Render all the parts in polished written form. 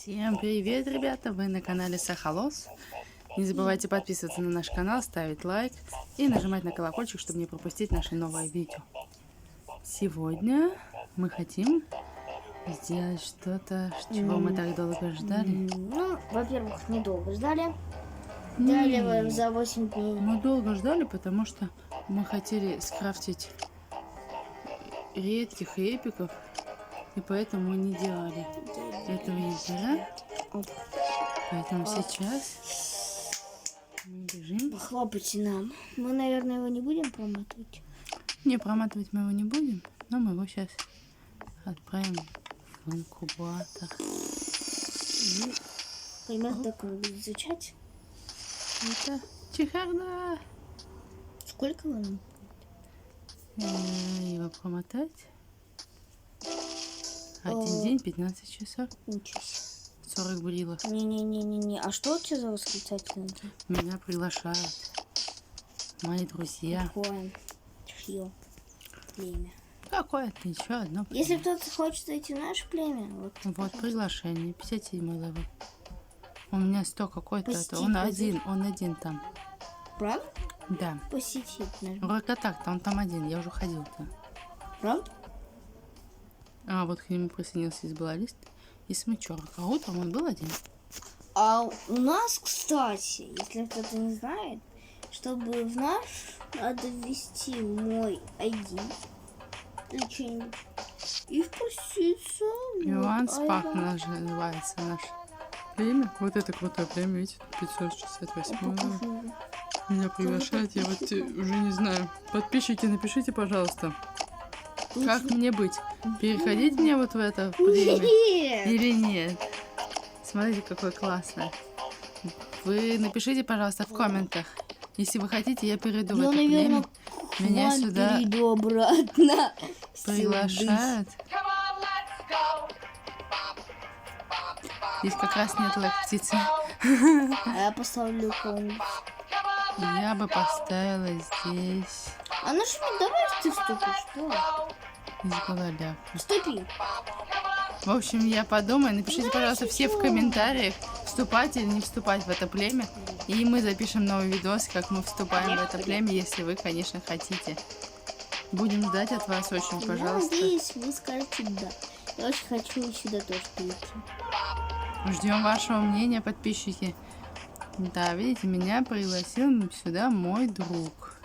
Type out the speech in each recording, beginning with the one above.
Всем привет, ребята! Вы на канале Сахалос. Не забывайте подписываться на наш канал, ставить лайк и нажимать на колокольчик, чтобы не пропустить наше новое видео. Сегодня мы хотим сделать что-то, чего мы так долго ждали. Ну, во-первых, недолго ждали. Дали за 8 дней. Мы долго ждали, потому что мы хотели скрафтить редких эпиков, и поэтому мы не делали этого ядра. Поэтому сейчас мы бежим. Хлопайте нам. Мы, наверное, его не будем проматывать. Не, проматывать мы его не будем, но мы его сейчас отправим в инкубатор. И Примерно так он будет изучать. это чехарда. Сколько вам? Его промотать. Один день, 15 часов. Ничего себе. 40 брилов. Не-не-не-не-не. А что у тебя за восклицательное? Меня приглашают мои друзья. Какое? Чье племя? Какое-то еще одно племя. Если кто-то хочет зайти в наше племя, Вот приглашение, 57 левел. У меня 100 какой-то. Посетить Он один там. правда? Да. Посетить, наверное. Вроде так-то, он там один, я уже ходил-то. Правда? А вот к нему присоединился избалалист и смычок. А утром он был один. А у нас, кстати, если кто-то не знает, чтобы в наш надо ввести мой ID или что-нибудь и впуститься. Иван Спак называется наш племя. Вот это крутое племя, видите, 568. Меня приглашают, я вот уже не знаю. Подписчики, напишите, пожалуйста, как мне быть? Переходить мне вот в это племя или нет? Смотрите, какое классное. Вы напишите, пожалуйста, в комментах. Если вы хотите, я перейду в это племя. Меня сюда перейду обратно. приглашают. Здесь как раз нет лак-птицы. А я поставлю кого-нибудь. Я бы поставила здесь А ну что, давай ты вступишь, что? избалаля. Вступи. В общем, я подумаю. Напишите, пожалуйста, все в комментариях, вступать или не вступать в это племя. И мы запишем новый видос, как мы вступаем в это племя, если вы, конечно, хотите. Будем ждать от вас очень, Я пожалуйста. надеюсь, вы скажете да. Я очень хочу сюда тоже прийти. Ждем вашего мнения, подписчики. Да, видите, меня пригласил сюда мой друг.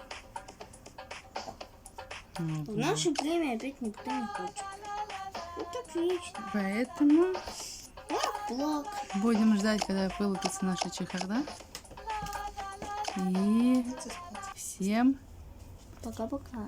В наше племя опять никто не хочет. Вот так вечно. Поэтому Плак. будем ждать, когда вылупится наша чехарда. И всем Пока-пока.